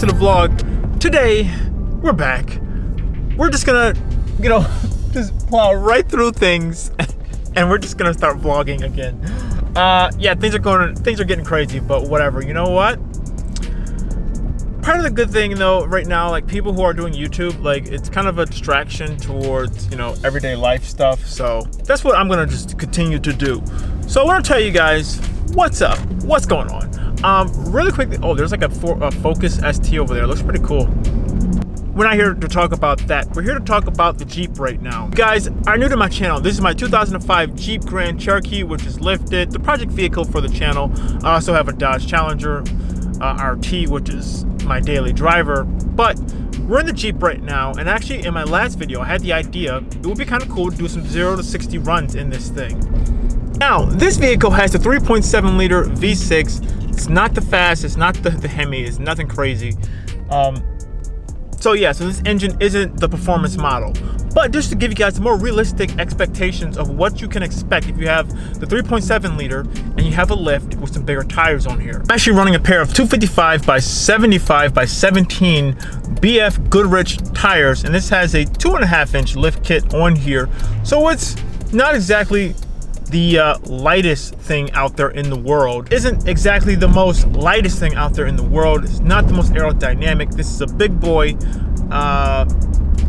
to the vlog. Today, we're back. We're just gonna, just plow right through things, and we're just gonna start vlogging again. Yeah, things are getting crazy, but whatever. You know what? Part of the good thing though, right now, like people who are doing YouTube, like it's kind of a distraction towards, everyday life stuff. So that's what I'm gonna just continue to do. So I want to tell you guys what's up, what's going on. Really quickly. Oh, there's like a Focus ST over there. It looks pretty cool. We're not here to talk about that. We're here to talk about the Jeep right now. You guys are new to my channel. This is my 2005 Jeep Grand Cherokee, which is lifted, the project vehicle for the channel. I also have a Dodge Challenger RT, which is my daily driver. But we're in the Jeep right now, and actually in my last video I had the idea it would be kind of cool to do some 0 to 60 runs in this thing. Now this vehicle has the 3.7 liter V6. It's not the fast, it's not the Hemi, it's nothing crazy. So this engine isn't the performance model. But just to give you guys more realistic expectations of what you can expect if you have the 3.7 liter and you have a lift with some bigger tires on here. I'm actually running a pair of 255 by 75 by 17 BF Goodrich tires, and this has a 2.5 inch lift kit on here. So it's not exactly the lightest thing out there in the world. Isn't exactly the most lightest thing out there in the world. It's not the most aerodynamic. This is a big boy.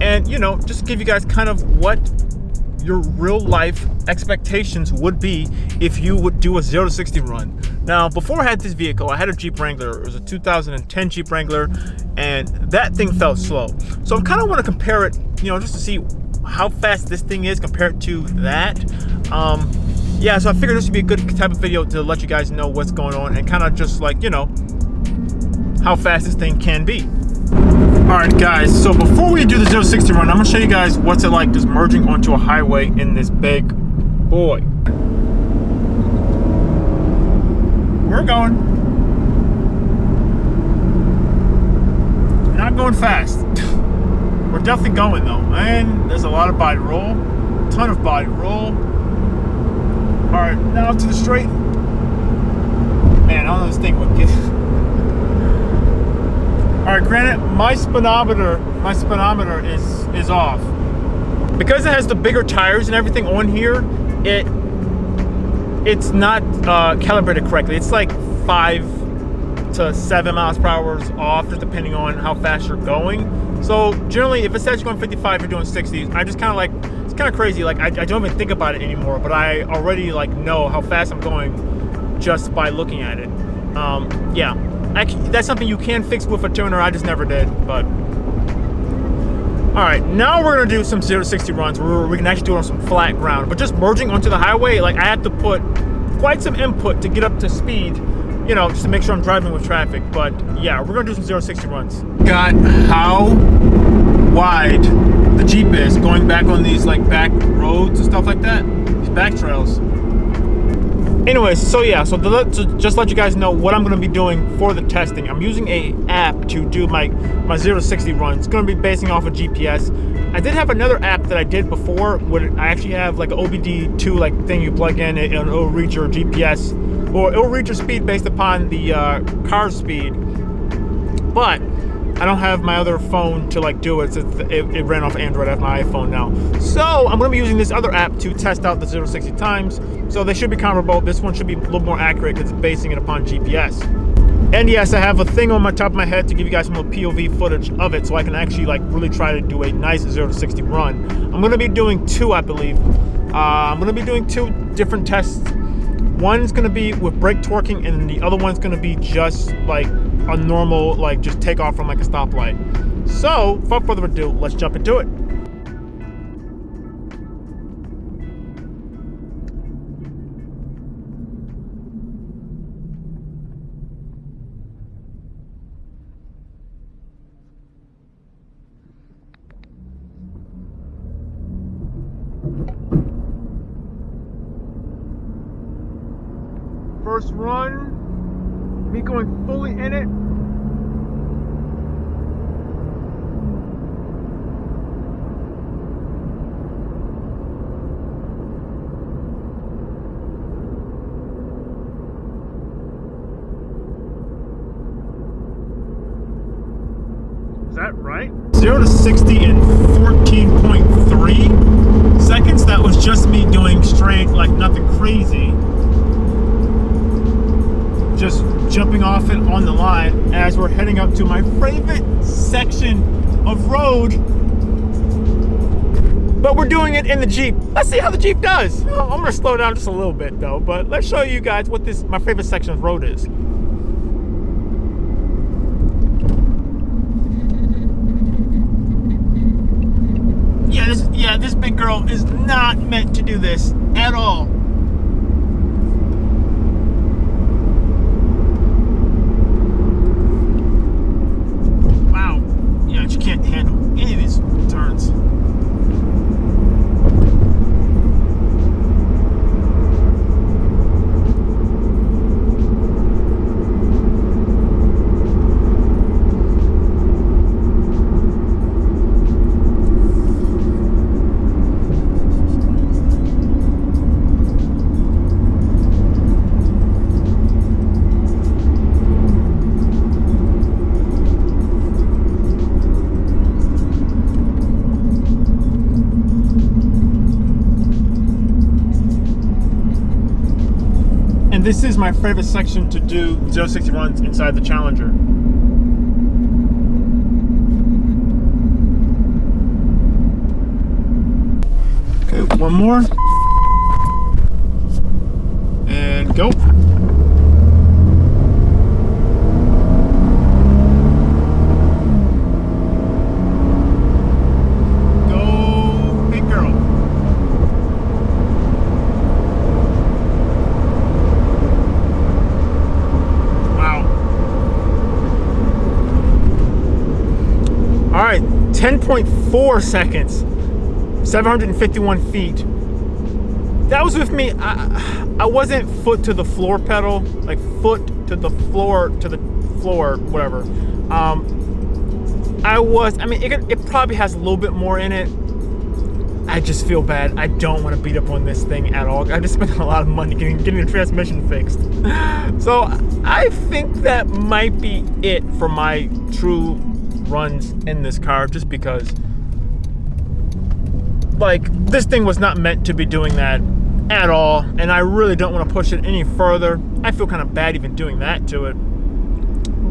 And just to give you guys kind of what your real life expectations would be if you would do a 0 to 60 run. Now, before I had this vehicle, I had a Jeep Wrangler. It was a 2010 Jeep Wrangler, and that thing felt slow. So I kind of want to compare it, just to see how fast this thing is compared to that. Yeah, so I figured this would be a good type of video to let you guys know what's going on and kind of just like, how fast this thing can be. All right, guys, so before we do the 0 to 60 run, I'm gonna show you guys what's it like just merging onto a highway in this big boy. We're going. Not going fast. We're definitely going though, and there's a lot of body roll, ton of body roll. All right, now to the straight. Man, I don't know this thing would get. All right, granted, my speedometer is off because it has the bigger tires and everything on here. It's not calibrated correctly. It's like 5 to 7 miles per hour off, just depending on how fast you're going. So generally, if it says you're going 55, you're doing 60. I just kind of like, it's kind of crazy. Like I don't even think about it anymore, but I already like know how fast I'm going just by looking at it. Yeah, that's something you can fix with a tuner. I just never did. But all right, now we're gonna do some 0 to 60 runs where we can actually do it on some flat ground. But just merging onto the highway, like I have to put quite some input to get up to speed. Just to make sure I'm driving with traffic. But yeah, we're gonna do some 0 to 60 runs. Got how wide the Jeep is going back on these like back roads and stuff like that, these back trails. Anyways, so to just let you guys know what I'm gonna be doing for the testing. I'm using a app to do my 0 to 60 run. It's gonna be basing off of GPS. I did have another app that I did before where I actually have like an OBD2 like thing you plug in and it'll read your GPS, or it'll read your speed based upon the car's speed. But I don't have my other phone to like do it. It ran off Android. I have my iPhone now. So I'm gonna be using this other app to test out the 0 to 60 times. So they should be comparable. This one should be a little more accurate because it's basing it upon GPS. And yes, I have a thing on my top of my head to give you guys some more POV footage of it so I can actually like really try to do a nice 0 to 60 run. I'm gonna be doing 2, I believe. I'm gonna be doing 2 different tests. One's gonna be with brake torquing, and the other one's gonna be just like a normal, like just take off from like a stoplight. So without further ado, let's jump into it. First run, me going fully in it. Is that right? 0 to 60 in 14.3 seconds. That was just me doing straight, like nothing crazy. Just jumping off it on the line as we're heading up to my favorite section of road. But we're doing it in the Jeep. Let's see how the Jeep does. I'm gonna slow down just a little bit though, but let's show you guys what my favorite section of road is. Yeah, this big girl is not meant to do this at all. Wow. Yeah, she can't handle any of these turns. And this is my favorite section to do 0 to 60 runs inside the Challenger. Okay, one more. And go. Go, big girl. All right, 10.4 seconds, 751 feet. That was with me. I wasn't foot to the floor pedal, like foot to the floor, whatever. I mean, it probably has a little bit more in it. I just feel bad. I don't want to beat up on this thing at all. I just spent a lot of money getting the transmission fixed. So I think that might be it for my true runs in this car, just because like this thing was not meant to be doing that at all, and I really don't want to push it any further. I feel kind of bad even doing that to it,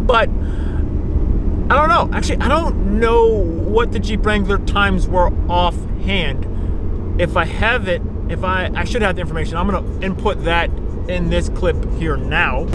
but I don't know. Actually, I don't know what the Jeep Wrangler times were offhand. If I have it, I should have the information. I'm gonna input that in this clip here now.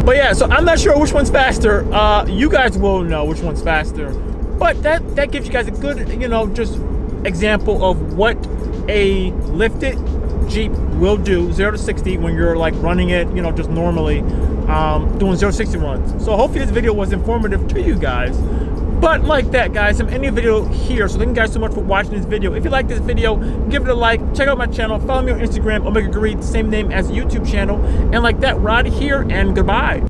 Yeah, so I'm not sure which one's faster. You guys will know which one's faster. But that gives you guys a good, just example of what a lifted Jeep will do 0 to 60 when you're like running it, just normally doing 0 to 60 runs. So hopefully this video was informative to you guys. But like that, guys, I'm ending the video here. So thank you guys so much for watching this video. If you like this video, give it a like. Check out my channel. Follow me on Instagram, OmegaGreed, same name as the YouTube channel. And like that, we're out of here, and goodbye.